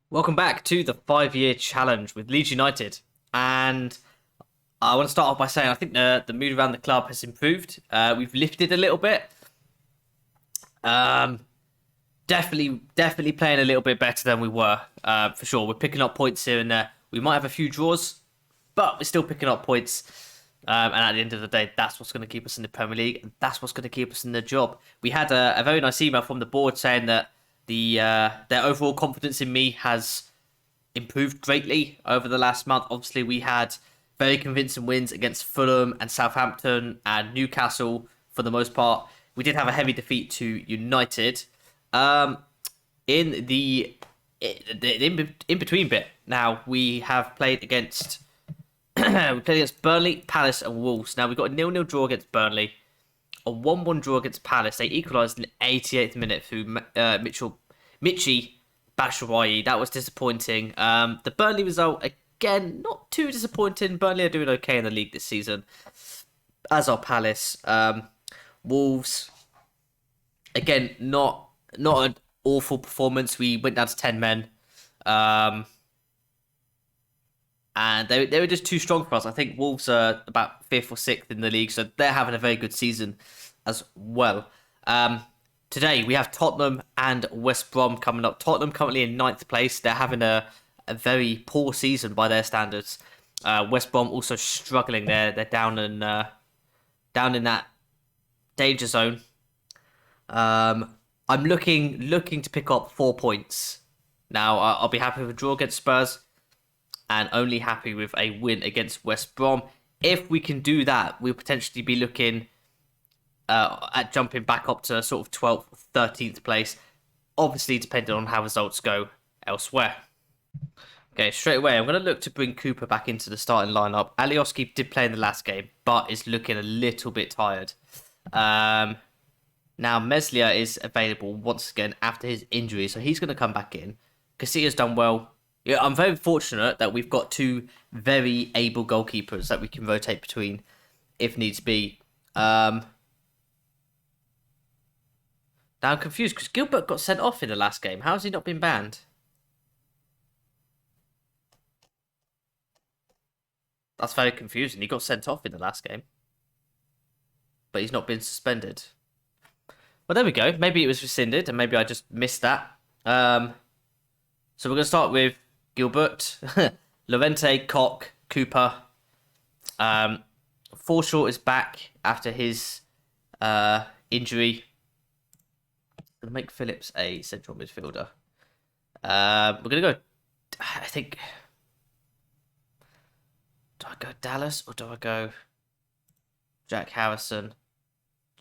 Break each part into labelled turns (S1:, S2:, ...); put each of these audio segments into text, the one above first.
S1: Welcome back to the 5-year challenge with Leeds United. And I want to start off by saying I think the mood around the club has improved. We've lifted a little bit. Um, definitely playing a little bit better than we were, for sure. We're picking up points here and there. We might have a few draws, but we're still picking up points. And at the end of the day, that's what's going to keep us in the Premier League, and that's what's going to keep us in the job. We had a very nice email from the board saying that their overall confidence in me has improved greatly over the last month. Obviously, we had very convincing wins against Fulham and Southampton and Newcastle for the most part. We did have a heavy defeat to United. In the in between bit, now we have played against we played against Burnley, Palace, and Wolves. Now we've got a 0-0 draw against Burnley, a 1-1 draw against Palace. They equalised in the 88th minute through Michy Batshuayi. That was disappointing. The Burnley result, again, not too disappointing. Burnley are doing okay in the league this season, as are Palace. Wolves, again, not an awful performance. We went down to 10 men. And they were just too strong for us. I think Wolves are about 5th or 6th in the league, so they're having a very good season as well. Today, we have Tottenham and West Brom coming up. Tottenham currently in 9th place. They're having a very poor season by their standards. West Brom also struggling there. They're down in that danger zone. I'm looking to pick up 4 points. Now, I'll be happy with a draw against Spurs and only happy with a win against West Brom. If we can do that, we'll potentially be looking at jumping back up to sort of 12th, 13th place. Obviously, depending on how results go elsewhere. Okay, straight away, I'm going to look to bring Cooper back into the starting lineup. Alioski did play in the last game, but is looking a little bit tired. Now, Meslier is available once again after his injury, so he's going to come back in. Casilla's done well. Yeah, I'm very fortunate that we've got two very able goalkeepers that we can rotate between if needs be. Now I'm confused because Gilbert got sent off in the last game. How has he not been banned? That's very confusing. He got sent off in the last game, but he's not been suspended. Well, there we go. Maybe it was rescinded, and maybe I just missed that. So we're going to start with Gilbert, Lorente, Koch, Cooper. Forshaw is back after his injury. Going to make Phillips a central midfielder. We're going to go, I think, do I go Dallas or do I go Jack Harrison?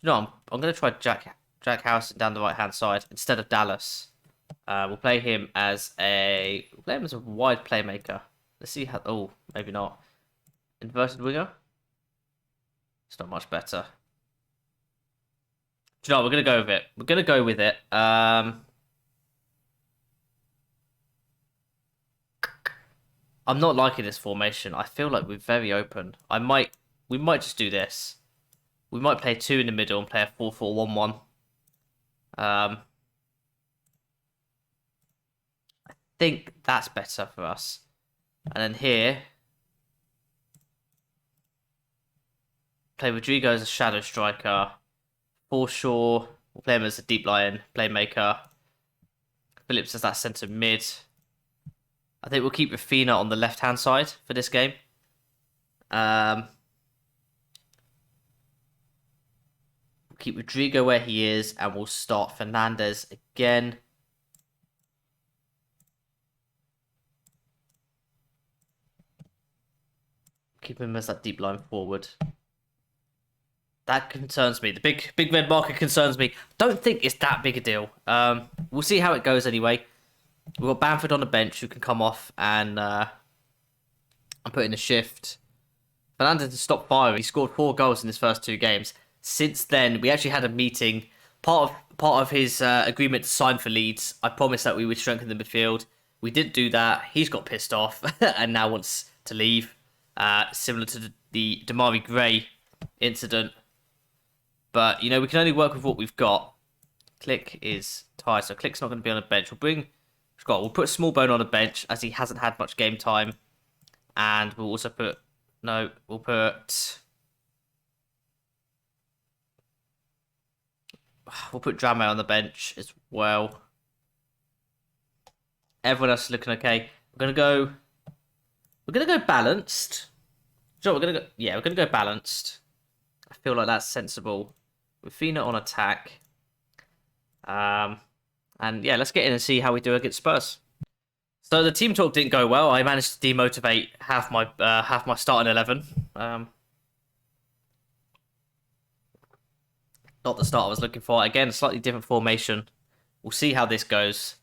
S1: No, I'm going to try Jack Harrison down the right-hand side instead of Dallas. We'll play him as a wide playmaker. Let's see how. Oh, maybe not. Inverted winger. It's not much better. Do you know, we're gonna go with it. We're gonna go with it. I'm not liking this formation. I feel like we're very open. We might just do this. We might play two in the middle and play a 4-4-1-1. Think that's better for us. And then here, play Rodrigo as a shadow striker. Forshaw, we'll play him as a deep line playmaker. Phillips as that centre mid. I think we'll keep Rafina on the left-hand side for this game. We'll keep Rodrigo where he is, and we'll start Fernandez again. Keep him as that deep line forward. That concerns me. The big red marker concerns me. Don't think it's that big a deal. We'll see how it goes anyway. We've got Bamford on the bench who can come off and put in a shift. Fernandez to stop firing. He scored 4 goals in his first 2 games. Since then, we actually had a meeting. Part of his agreement to sign for Leeds, I promised that we would strengthen the midfield. We didn't do that. He's got pissed off and now wants to leave. Similar to the Damari Gray incident. But, you know, we can only work with what we've got. Click is tired, so Click's not going to be on the bench. We'll bring We'll put Small Bone on the bench as he hasn't had much game time. And we'll also put... No, we'll put... We'll put Drame on the bench as well. Everyone else is looking okay. We're gonna go balanced. Sure, we're gonna go balanced. I feel like that's sensible. With Fina on attack. And yeah, let's get in and see how we do against Spurs. So the team talk didn't go well. I managed to demotivate half my starting 11. Not the start I was looking for. Again, slightly different formation. We'll see how this goes.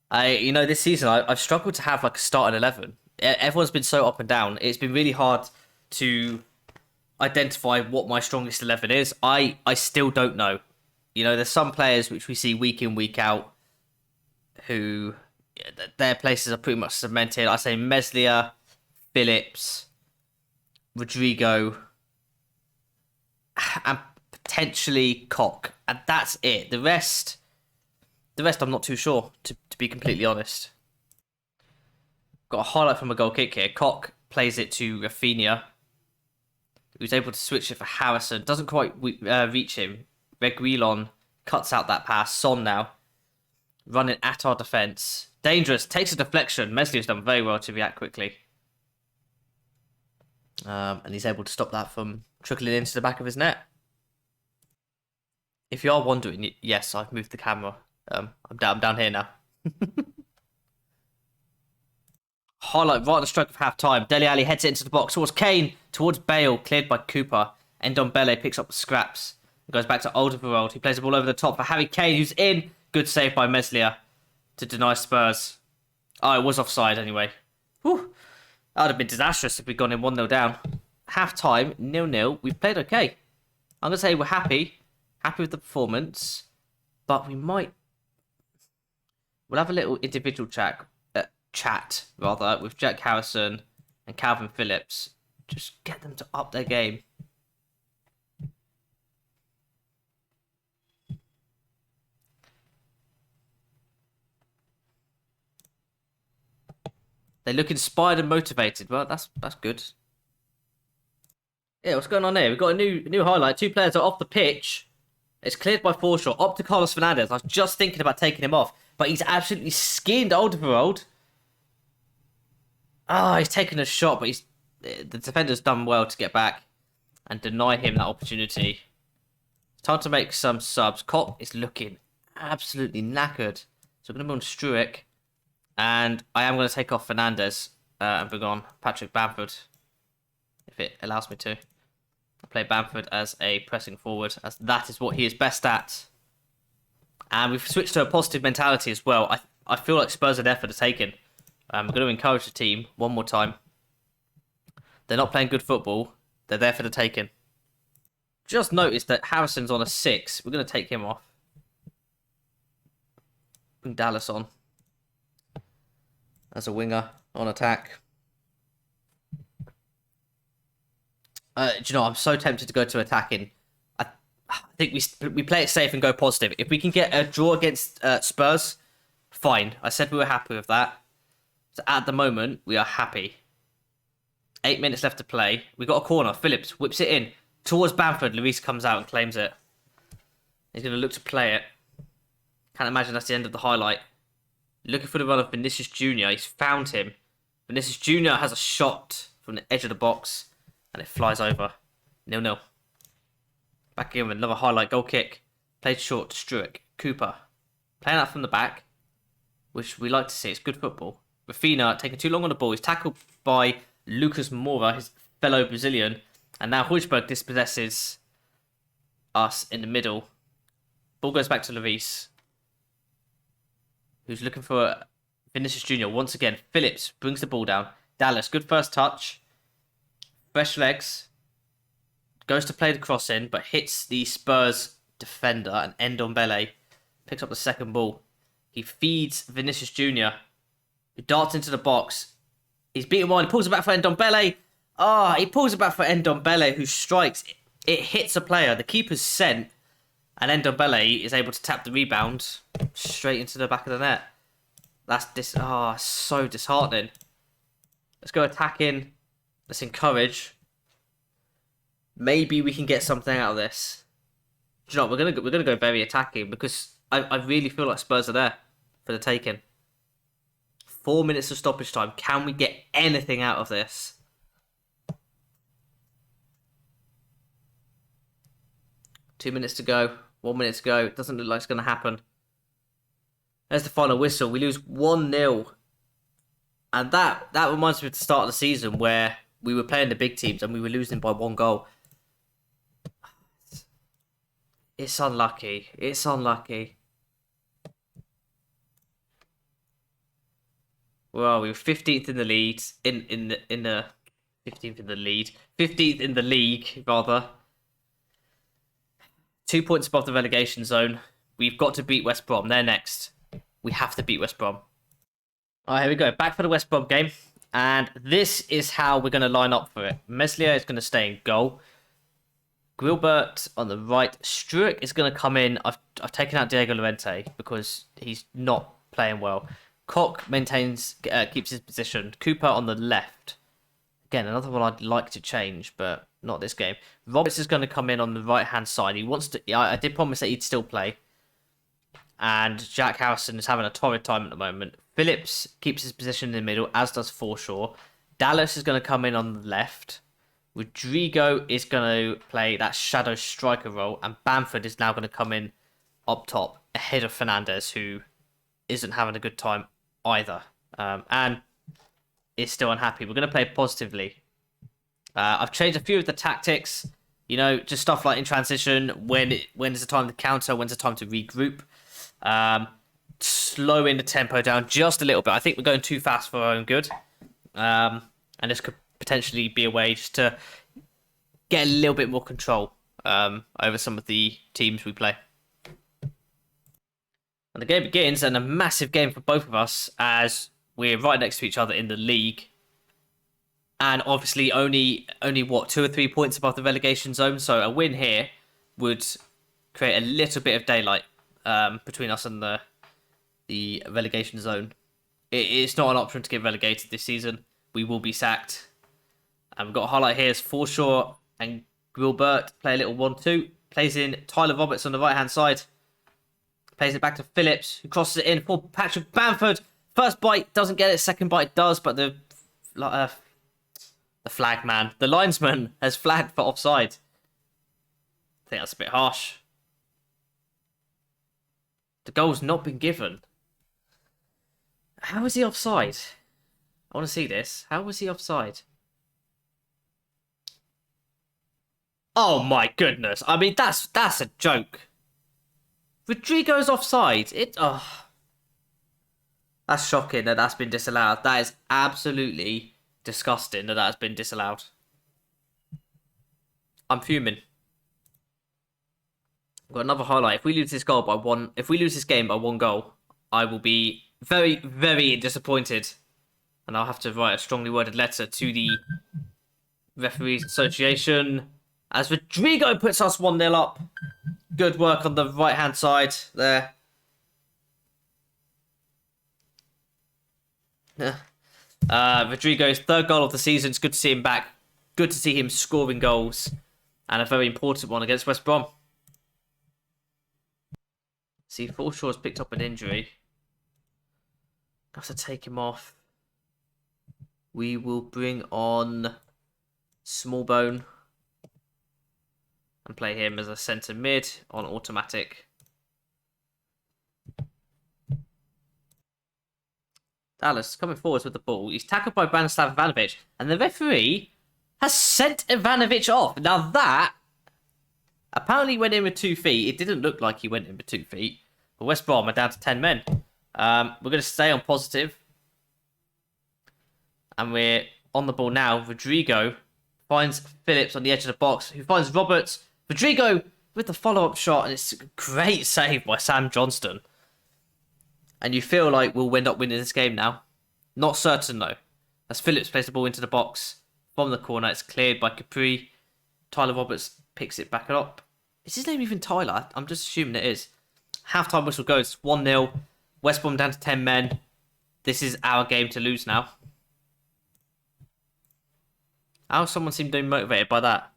S1: This season I've struggled to have like a starting 11. Everyone's been so up and down. It's been really hard to identify what my strongest 11 is. I still don't know. There's some players which we see week in, week out who their places are pretty much cemented. I say Meslier, Phillips, Rodrigo, and potentially Koch. And that's it. The rest I'm not too sure, to be completely honest. Got a highlight from a goal kick here. Koch plays it to Rafinha, who's able to switch it for Harrison. Doesn't quite reach him. Reguilon cuts out that pass. Son now running at our defence. Dangerous. Takes a deflection. Meslier's done very well to react quickly. And he's able to stop that from trickling into the back of his net. If you are wondering, yes, I've moved the camera. I'm down here now. Highlight right on the stroke of half time. Dele Alli heads it into the box towards Kane, towards Bale, cleared by Cooper. Ndombele picks up the scraps and goes back to Alderweireld, who plays the ball over the top for Harry Kane, who's in. Good save by Meslier to deny Spurs. Oh, it was offside anyway. Whew. That would have been disastrous if we'd gone in 1-0 down. Half time, 0-0. We've played okay. I'm going to say we're happy with the performance, but we'll have a little individual chat with Jack Harrison and Calvin Phillips. Just get them to up their game. They look inspired and motivated. Well, that's good. Yeah, what's going on here? We've got a new highlight. 2 players are off the pitch. It's cleared by Forshaw. Up to Carlos Fernandez. I was just thinking about taking him off, but he's absolutely skinned Alderweireld. He's taken a shot, but the defender's done well to get back and deny him that opportunity. It's time to make some subs. Koch is looking absolutely knackered. So I'm going to move on Struick. And I am going to take off Fernandez and bring on Patrick Bamford, if it allows me to. I play Bamford as a pressing forward, as that is what he is best at. And we've switched to a positive mentality as well. I feel like Spurs are there for the taking. I'm going to encourage the team one more time. They're not playing good football. They're there for the taking. Just noticed that Harrison's on a 6. We're going to take him off. Bring Dallas on as a winger on attack. I'm so tempted to go to attacking. I think we play it safe and go positive. If we can get a draw against Spurs, fine. I said we were happy with that. So at the moment, we are happy. 8 minutes left to play. We got a corner. Phillips whips it in towards Bamford. Luis comes out and claims it. He's going to look to play it. Can't imagine that's the end of the highlight. Looking for the run of Vinicius Jr. He's found him. Vinicius Jr. has a shot from the edge of the box. And it flies over. 0-0. Back in with another highlight goal kick. Played short to Struick. Cooper. Playing out from the back. Which we like to see. It's good football. Rafinha taking too long on the ball. He's tackled by Lucas Moura, his fellow Brazilian. And now Højbjerg dispossesses us in the middle. Ball goes back to Lloris, who's looking for Vinicius Jr. once again. Phillips brings the ball down. Dallas, good first touch. Fresh legs. Goes to play the cross in, but hits the Spurs defender, and Ndombele picks up the second ball. He feeds Vinicius Jr., who darts into the box. He's beaten one. He pulls it back for Ndombele. He pulls it back for Ndombele, who strikes. It hits a player. The keeper's sent, and Ndombele is able to tap the rebound straight into the back of the net. so disheartening. Let's go attacking. Let's encourage. Maybe we can get something out of this. Do you know what? We're gonna go very attacking because I really feel like Spurs are there for the taking. 4 minutes of stoppage time. Can we get anything out of this? Two minutes to go. 1 minute to go. It doesn't look like it's going to happen. There's the final whistle. We lose 1-0. And that reminds me of the start of the season where we were playing the big teams and we were losing by 1 goal. It's unlucky. It's unlucky. Well, we were 15th in the lead. In the 15th in the lead. 15th in the league, rather. 2 points above the relegation zone. We've got to beat West Brom. They're next. We have to beat West Brom. All right, here we go. Back for the West Brom game. And this is how we're going to line up for it. Meslier is going to stay in goal. Gilbert on the right. Struick is going to come in. I've taken out Diego Llorente because he's not playing well. Koch keeps his position. Cooper on the left. Again, another one I'd like to change, but not this game. Roberts is going to come in on the right-hand side. He wants to... I did promise that he'd still play. And Jack Harrison is having a torrid time at the moment. Phillips keeps his position in the middle, as does Forshaw. Dallas is going to come in on the left. Rodrigo is going to play that shadow striker role. And Bamford is now going to come in up top, ahead of Fernandez, who isn't having a good time either. And is still unhappy. We're going to play positively. I've changed a few of the tactics. You know, just stuff like in transition, when is the time to counter, when's the time to regroup. Slowing the tempo down just a little bit. I think we're going too fast for our own good. And this could potentially be a way just to get a little bit more control over some of the teams we play. And the game begins, and a massive game for both of us as we're right next to each other in the league. And obviously only what, 2 or 3 points above the relegation zone. So a win here would create a little bit of daylight between us and the relegation zone. It's not an option to get relegated this season. We will be sacked. And we've got a highlight here as Forshaw and Gilbert play a little 1-2. Plays in Tyler Roberts on the right-hand side. Plays it back to Phillips, who crosses it in for Patrick Bamford. First bite doesn't get it. Second bite does, but the flag man, the linesman, has flagged for offside. I think that's a bit harsh. The goal's not been given. How is he offside? I want to see this. How was he offside? Oh my goodness! I mean, that's a joke. Rodrigo's offside. That's shocking that that's been disallowed. That is absolutely disgusting that that's been disallowed. I'm fuming. I've got another highlight. If we lose this game by 1 goal, I will be very, very disappointed. And I'll have to write a strongly worded letter to the Referees Association as Rodrigo puts us 1-0 up. Good work on the right-hand side there. Rodrigo's 3rd goal of the season. It's good to see him back. Good to see him scoring goals. And a very important one against West Brom. See, Forshaw's picked up an injury. I have to take him off. We will bring on Smallbone and play him as a centre mid on automatic. Dallas coming forwards with the ball. He's tackled by Branislav Ivanovic, and the referee has sent Ivanovic off. Now that apparently went in with 2 feet. It didn't look like he went in with 2 feet. But West Brom are down to 10 men. We're going to stay on positive. And we're on the ball now. Rodrigo finds Phillips on the edge of the box, who finds Roberts. Rodrigo with the follow-up shot, and it's a great save by Sam Johnston. And you feel like we'll end up winning this game now. Not certain, though. As Phillips plays the ball into the box from the corner, it's cleared by Capri. Tyler Roberts picks it back up. Is his name even Tyler? I'm just assuming it is. Half-time whistle goes. 1-0. West Brom down to 10 men. This is our game to lose now. How someone seemed motivated by that?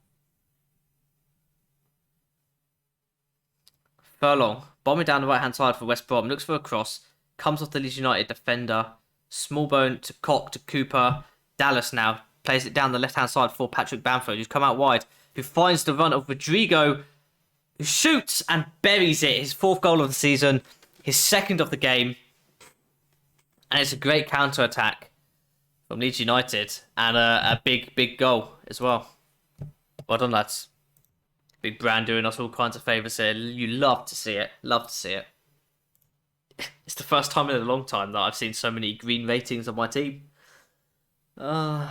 S1: Furlong, bombing down the right-hand side for West Brom. Looks for a cross. Comes off the Leeds United defender. Smallbone to Cock to Cooper. Dallas now plays it down the left-hand side for Patrick Bamford, who's come out wide. Who finds the run of Rodrigo, who shoots and buries it. His 4th goal of the season. His 2nd of the game. And it's a great counter-attack from Leeds United. And a big goal as well. Well done, lads. Big Brand doing us all kinds of favours here. You love to see it. Love to see it. It's the first time in a long time that I've seen so many green ratings on my team. The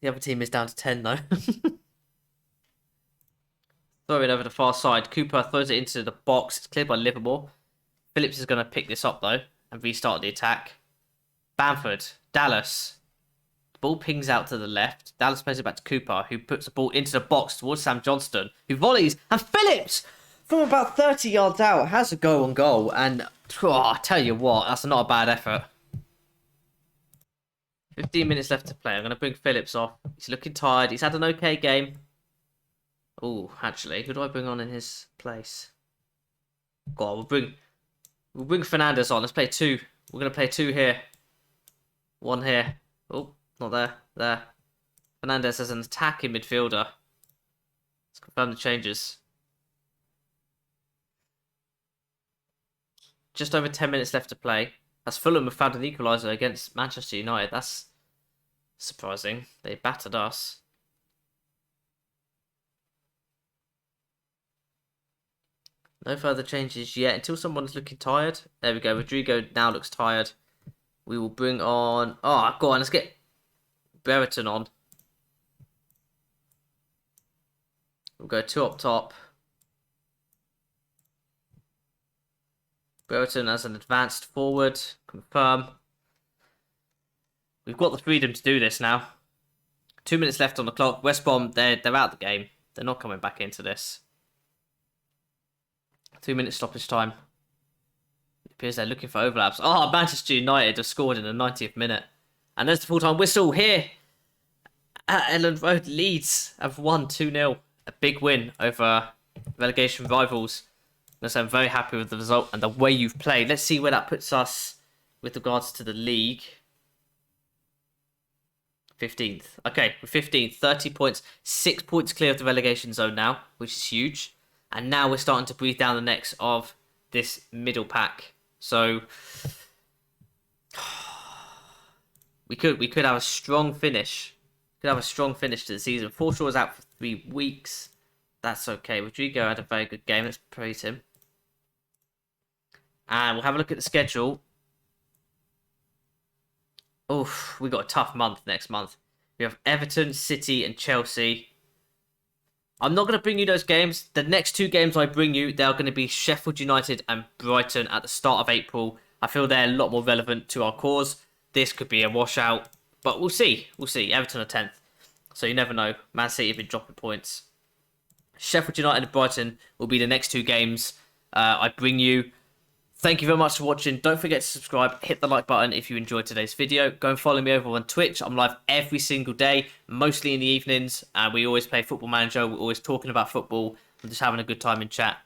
S1: other team is down to 10 though. Throw it over the far side. Cooper throws it into the box. It's cleared by Livermore. Phillips is going to pick this up though and restart the attack. Bamford. Dallas. Ball pings out to the left. Dallas plays it back to Cooper, who puts the ball into the box towards Sam Johnston, who volleys. And Phillips, from about 30 yards out, has a go on goal. And I tell you what, that's not a bad effort. 15 minutes left to play. I'm going to bring Phillips off. He's looking tired. He's had an okay game. Oh, actually, who do I bring on in his place? God, we'll bring Fernandez on. Let's play 2. We're going to play 2 here. 1 here. Oh. Not there. There. Fernandez as an attacking midfielder. Let's confirm the changes. Just over 10 minutes left to play. As Fulham have found an equaliser against Manchester United. That's surprising. They battered us. No further changes yet until someone's looking tired. There we go. Rodrigo now looks tired. We will bring on... Oh, go on. Let's get Brereton on. We'll go 2 up top. Brereton as an advanced forward. Confirm. We've got the freedom to do this now. 2 minutes left on the clock. West Brom, they're out the game. They're not coming back into this. 2 minutes stoppage time. It appears they're looking for overlaps. Oh, Manchester United have scored in the 90th minute. And there's the full-time whistle here at Elland Road. Leeds have won 2-0. A big win over relegation rivals. So I'm very happy with the result and the way you've played. Let's see where that puts us with regards to the league. 15th. Okay, we're 15th. 30 points. 6 points clear of the relegation zone now, which is huge. And now we're starting to breathe down the necks of this middle pack. So... We could have a strong finish. Could have a strong finish to the season. Forshaw was out for 3 weeks. That's okay. Rodrigo had a very good game. Let's praise him. And we'll have a look at the schedule. Oof, we got a tough month next month. We have Everton, City, and Chelsea. I'm not going to bring you those games. The next 2 games I bring you, they're going to be Sheffield United and Brighton at the start of April. I feel they're a lot more relevant to our cause. This could be a washout, but we'll see. We'll see. Everton are 10th, so you never know. Man City have been dropping points. Sheffield United and Brighton will be the next 2 games I bring you. Thank you very much for watching. Don't forget to subscribe. Hit the like button if you enjoyed today's video. Go and follow me over on Twitch. I'm live every single day, mostly in the evenings. And we always play Football Manager. We're always talking about football. I'm just having a good time in chat.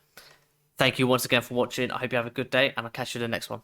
S1: Thank you once again for watching. I hope you have a good day, and I'll catch you in the next one.